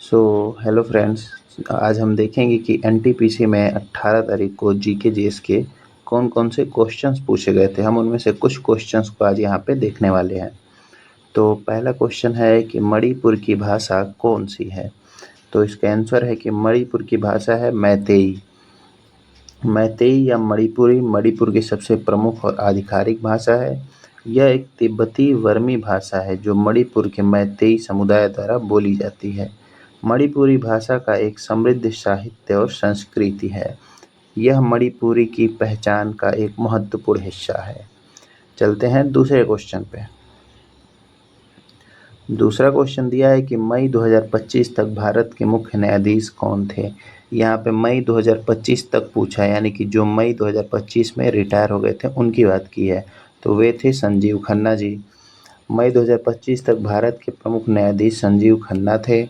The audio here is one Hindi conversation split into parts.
So hello friends. आज हम देखेंगे कि एनटीपीसी में 18 तारीख को जीके जीएस के कौन कौन से क्वेश्चंस पूछे गए थे। हम उनमें से कुछ क्वेश्चंस को आज यहाँ पे देखने वाले हैं। तो पहला क्वेश्चन है कि मणिपुर की भाषा कौन सी है। तो इसका आंसर है कि मणिपुर की भाषा है मैतेई। मैतेई या मणिपुरी मणिपुर की सबसे प्रमुख और आधिकारिक भाषा है। यह एक तिब्बती वर्मी भाषा है जो मणिपुर के मैतेई समुदाय द्वारा बोली जाती है। मणिपुरी भाषा का एक समृद्ध साहित्य और संस्कृति है। यह मणिपुरी की पहचान का एक महत्वपूर्ण हिस्सा है। चलते हैं दूसरे क्वेश्चन पे। दूसरा क्वेश्चन दिया है कि मई 2025 तक भारत के मुख्य न्यायाधीश कौन थे। यहाँ पे मई 2025 तक पूछा है, यानी कि जो मई 2025 में रिटायर हो गए थे उनकी बात की है। तो वे थे संजीव खन्ना जी। मई 2025 तक भारत के प्रमुख न्यायाधीश संजीव खन्ना थे,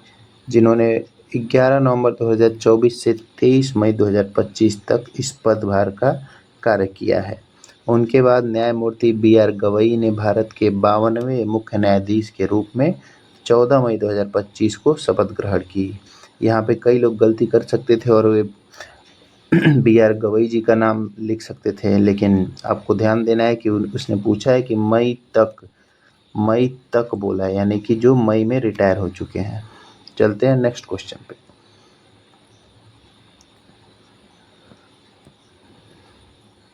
जिन्होंने 11 नवंबर 2024 से 23 मई 2025 तक इस पदभार का कार्य किया है। उनके बाद न्यायमूर्ति बी.आर. गवई ने भारत के 52वें मुख्य न्यायाधीश के रूप में 14 मई 2025 को शपथ ग्रहण की। यहाँ पे कई लोग गलती कर सकते थे और वे बी.आर. गवई जी का नाम लिख सकते थे, लेकिन आपको ध्यान देना है कि उसने पूछा है कि मई तक बोला है, यानी कि जो मई में रिटायर हो चुके हैं। चलते हैं नेक्स्ट क्वेश्चन पे।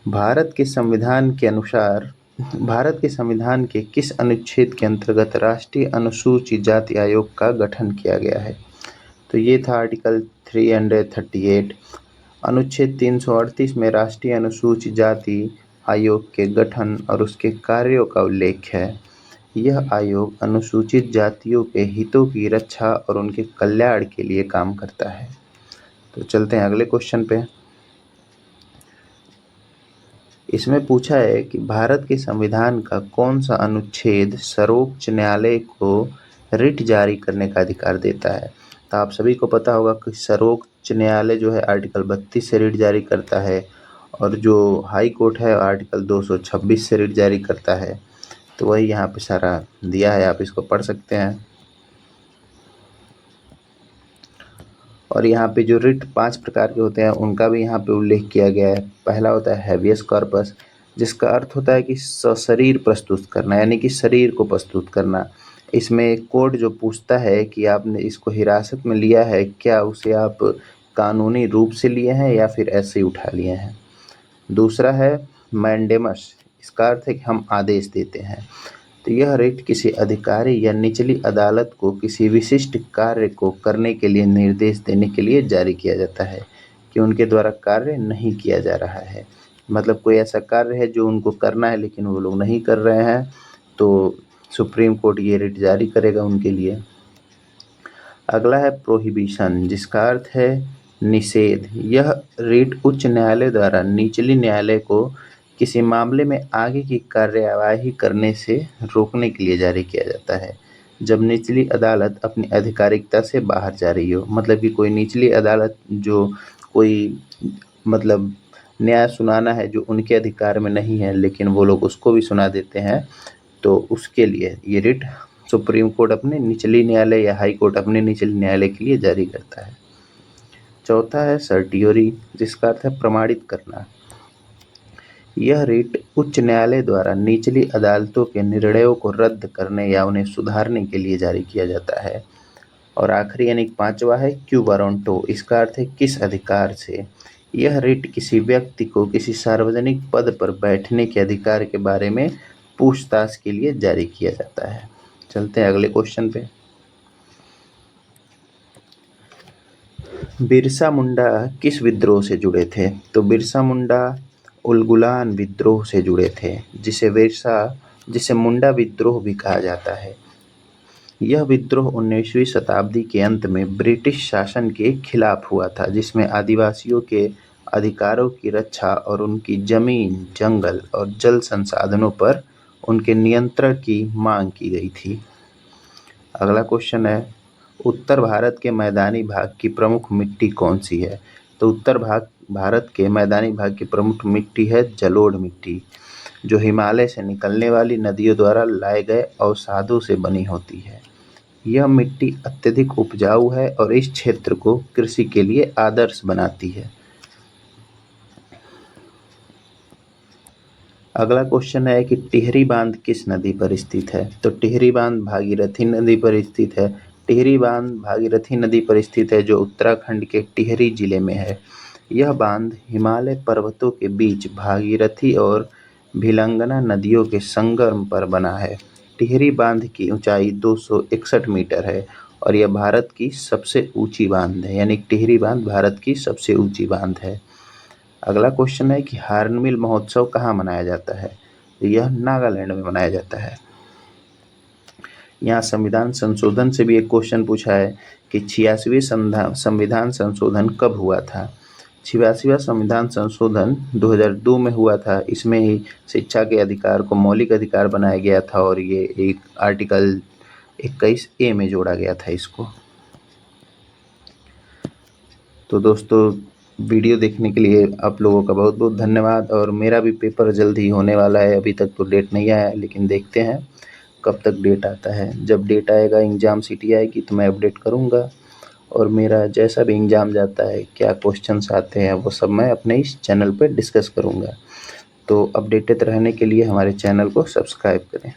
भारत के संविधान के किस अनुच्छेद के अंतर्गत राष्ट्रीय अनुसूचित जाति आयोग का गठन किया गया है। तो ये था आर्टिकल 338। अनुच्छेद 338 में राष्ट्रीय अनुसूचित जाति आयोग के गठन और उसके कार्यों का उल्लेख है। यह आयोग अनुसूचित जातियों के हितों की रक्षा और उनके कल्याण के लिए काम करता है। तो चलते हैं अगले क्वेश्चन पे। इसमें पूछा है कि भारत के संविधान का कौन सा अनुच्छेद सर्वोच्च न्यायालय को रिट जारी करने का अधिकार देता है। तो आप सभी को पता होगा कि सर्वोच्च न्यायालय जो है आर्टिकल 32 से रिट जारी करता है, और जो हाई कोर्ट है आर्टिकल 226 से रिट जारी करता है। तो वही यहाँ पे सारा दिया है, आप इसको पढ़ सकते हैं। और यहाँ पे जो रिट 5 प्रकार के होते हैं उनका भी यहाँ पे उल्लेख किया गया है। पहला होता है हैबियस कॉर्पस, जिसका अर्थ होता है कि सशरीर प्रस्तुत करना, यानी कि शरीर को प्रस्तुत करना। इसमें कोर्ट जो पूछता है कि आपने इसको हिरासत में लिया है, क्या उसे आप कानूनी रूप से लिए हैं या फिर ऐसे ही उठा लिए हैं। दूसरा है मैंडेमस, इसका अर्थ है कि हम आदेश देते हैं। तो यह रिट किसी अधिकारी या निचली अदालत को किसी विशिष्ट कार्य को करने के लिए निर्देश देने के लिए जारी किया जाता है कि उनके द्वारा कार्य नहीं किया जा रहा है। मतलब कोई ऐसा कार्य है जो उनको करना है लेकिन वो लोग नहीं कर रहे हैं, तो सुप्रीम कोर्ट ये रिट जारी करेगा उनके लिए। अगला है प्रोहिबिशन, जिसका अर्थ है निषेध। यह रिट उच्च न्यायालय द्वारा निचली न्यायालय को किसी मामले में आगे की कार्यवाही करने से रोकने के लिए जारी किया जाता है, जब निचली अदालत अपनी आधिकारिकता से बाहर जा रही हो। मतलब कि कोई निचली अदालत जो कोई मतलब न्याय सुनाना है जो उनके अधिकार में नहीं है, लेकिन वो लोग उसको भी सुना देते हैं, तो उसके लिए ये रिट सुप्रीम कोर्ट अपने निचली न्यायालय या हाई कोर्ट अपने निचले न्यायालय के लिए जारी करता है। चौथा है सर्टियोरी, जिसका अर्थ है प्रमाणित करना। यह रिट उच्च न्यायालय द्वारा निचली अदालतों के निर्णयों को रद्द करने या उन्हें सुधारने के लिए जारी किया जाता है। और आखिरी यानी पांचवा है क्यू वारंटो, इसका अर्थ है किस अधिकार से। यह रिट किसी व्यक्ति को किसी सार्वजनिक पद पर बैठने के अधिकार के बारे में पूछताछ के लिए जारी किया जाता है। चलते हैं अगले क्वेश्चन पे। बिरसा मुंडा किस विद्रोह से जुड़े थे। तो बिरसा मुंडा उलगुलान विद्रोह से जुड़े थे, जिसे मुंडा विद्रोह भी कहा जाता है। यह विद्रोह 19वीं शताब्दी के अंत में ब्रिटिश शासन के खिलाफ हुआ था, जिसमें आदिवासियों के अधिकारों की रक्षा और उनकी जमीन, जंगल और जल संसाधनों पर उनके नियंत्रण की मांग की गई थी। अगला क्वेश्चन है, उत्तर भारत के मैदानी भाग की प्रमुख मिट्टी कौन सी है। तो भारत के मैदानी भाग की प्रमुख मिट्टी है जलोढ़ मिट्टी, जो हिमालय से निकलने वाली नदियों द्वारा लाए गए अवसादों से बनी होती है। यह मिट्टी अत्यधिक उपजाऊ है और इस क्षेत्र को कृषि के लिए आदर्श बनाती है। अगला क्वेश्चन है कि टिहरी बांध किस नदी पर स्थित है? तो टिहरी बांध भागीरथी नदी पर स्थित है। टिहरी बांध भागीरथी नदी पर स्थित है, जो उत्तराखंड के टिहरी जिले में है। यह बांध हिमालय पर्वतों के बीच भागीरथी और भिलंगना नदियों के संगम पर बना है। टिहरी बांध की ऊंचाई 261 मीटर है और यह भारत की सबसे ऊंची बांध है, यानी टिहरी बांध भारत की सबसे ऊंची बांध है। अगला क्वेश्चन है कि हार्नबिल महोत्सव कहाँ मनाया जाता है? तो यह नागालैंड में मनाया जाता है। यहाँ संविधान संशोधन से भी एक क्वेश्चन पूछा है कि 86वें संविधान संशोधन कब हुआ था? 86वां संविधान संशोधन 2002 में हुआ था। इसमें ही शिक्षा के अधिकार को मौलिक अधिकार बनाया गया था और ये एक आर्टिकल 21A में जोड़ा गया था इसको। तो दोस्तों, वीडियो देखने के लिए आप लोगों का बहुत बहुत धन्यवाद। और मेरा भी पेपर जल्द ही होने वाला है। अभी तक तो डेट नहीं आया, लेकिन देखते हैं कब तक डेट आता है। जब डेट आएगा, एग्ज़ाम सिटी आएगी, तो मैं अपडेट करूँगा। और मेरा जैसा भी एग्ज़ाम जाता है, क्या क्वेश्चंस आते हैं, वो सब मैं अपने इस चैनल पर डिस्कस करूँगा। तो अपडेटेड रहने के लिए हमारे चैनल को सब्सक्राइब करें।